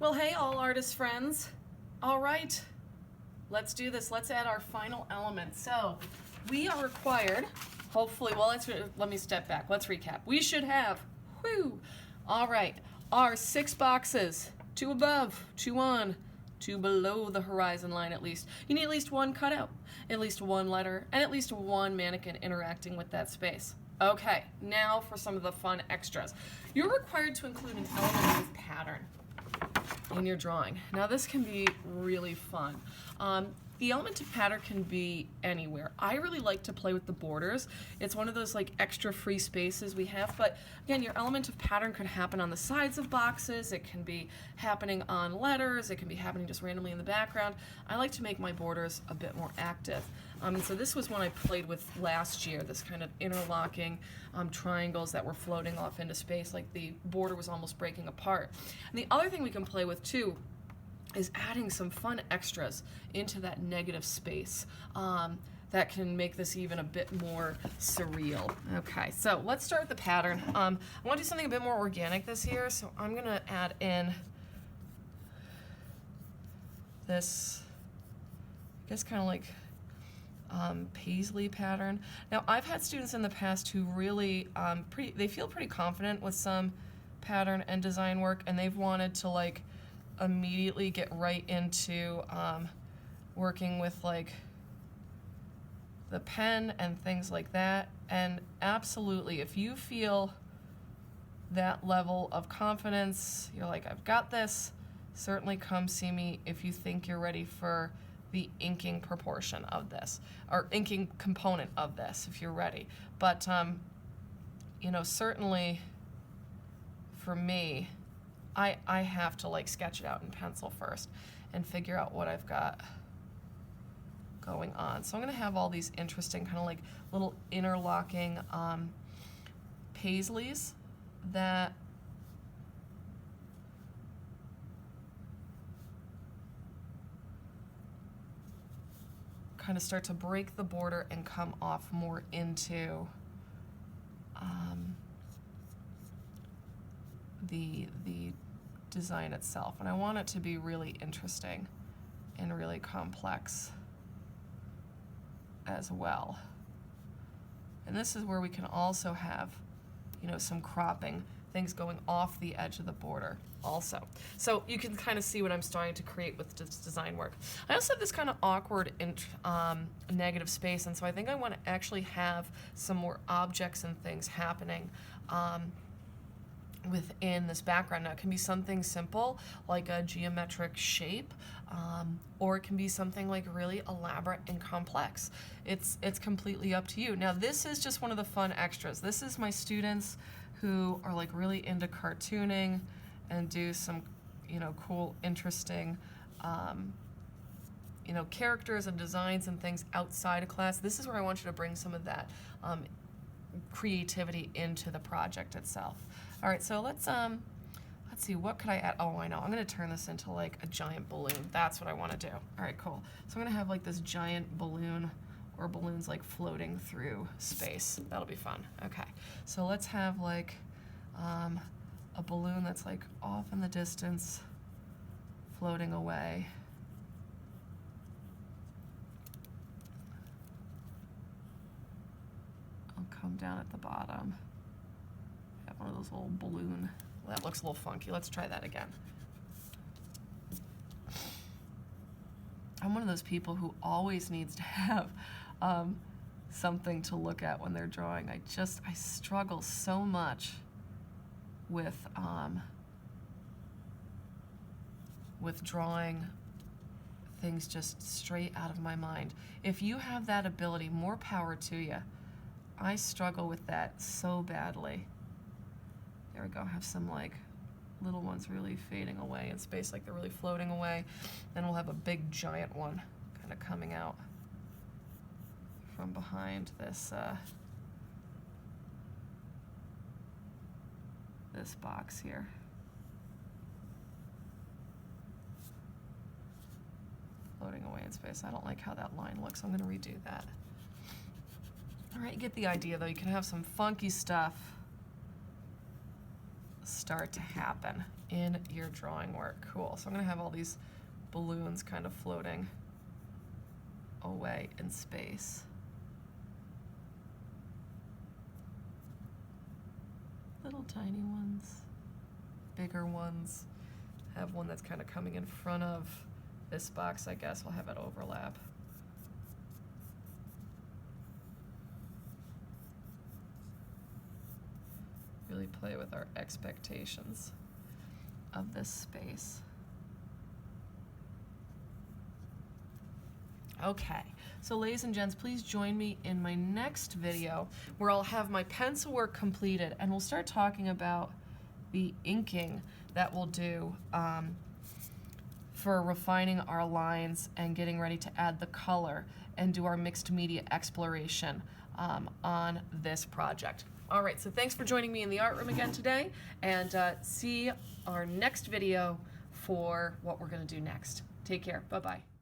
Well, hey, all artist friends. All right, let's do this. Let's add our final element. So we are required, hopefully, well, let me step back. Let's recap. We should have, all right, our 6 boxes, 2 above, 2 on, 2 below the horizon line at least. You need at least 1 cutout, at least 1 letter, and at least 1 mannequin interacting with that space. Okay, now for some of the fun extras. You're required to include an element of pattern in your drawing. Now this can be really fun. The element of pattern can be anywhere. I really like to play with the borders. It's one of those like extra free spaces we have, but again, your element of pattern could happen on the sides of boxes, it can be happening on letters, it can be happening just randomly in the background. I like to make my borders a bit more active. So this was one I played with last year, this kind of interlocking triangles that were floating off into space, like the border was almost breaking apart. And the other thing we can play with too is adding some fun extras into that negative space that can make this even a bit more surreal. Okay, so let's start with the pattern. I want to do something a bit more organic this year, so I'm going to add in this, I guess, kind of like paisley pattern. Now, I've had students in the past who really, they feel pretty confident with some pattern and design work, and they've wanted to like immediately get right into working with like the pen and things like that. And absolutely, if you feel that level of confidence, you're like, I've got this, certainly come see me if you think you're ready for the inking proportion of this, or inking component of this, if you're ready. But, you know, certainly for me, I have to like sketch it out in pencil first and figure out what I've got going on. So I'm gonna have all these interesting kind of like little interlocking paisleys that kind of start to break the border and come off more into the design itself. And I want it to be really interesting and really complex as well. And this is where we can also have, you know, some cropping, things going off the edge of the border also. So you can kind of see what I'm starting to create with this design work. I also have this kind of awkward negative space, and so I think I want to actually have some more objects and things happening within this background. Now, it can be something simple like a geometric shape, or it can be something like really elaborate and complex. It's completely up to you. Now, this is just one of the fun extras. This is my students who are like really into cartooning and do some, you know, cool, interesting, you know, characters and designs and things outside of class. This is where I want you to bring some of that creativity into the project itself. All right, so let's see, what could I add? Oh, I know, I'm gonna turn this into like a giant balloon. That's what I wanna do. All right, cool. So I'm gonna have like this giant balloon, or balloons like floating through space. That'll be fun. Okay, so let's have like a balloon that's like off in the distance, floating away. I'll come down at the bottom. Have one of those little balloon. Well, that looks a little funky. Let's try that again. I'm one of those people who always needs to have something to look at when they're drawing. I struggle so much with drawing things just straight out of my mind. If you have that ability, more power to you. I struggle with that so badly. There we go, have some like little ones really fading away in space, like they're really floating away. Then we'll have a big giant one kind of coming out from behind this this box here. Floating away in space. I don't like how that line looks. I'm going to redo that. All right, you get the idea though. You can have some funky stuff start to happen in your drawing work. Cool. So I'm going to have all these balloons kind of floating away in space. Little tiny ones, bigger ones. Have one that's kind of coming in front of this box, I guess. We'll have it overlap. Really play with our expectations of this space. Okay, so ladies and gents, please join me in my next video where I'll have my pencil work completed and we'll start talking about the inking that we'll do for refining our lines and getting ready to add the color and do our mixed media exploration on this project. All right, so thanks for joining me in the art room again today, and see our next video for what we're going to do next. Take care. Bye-bye.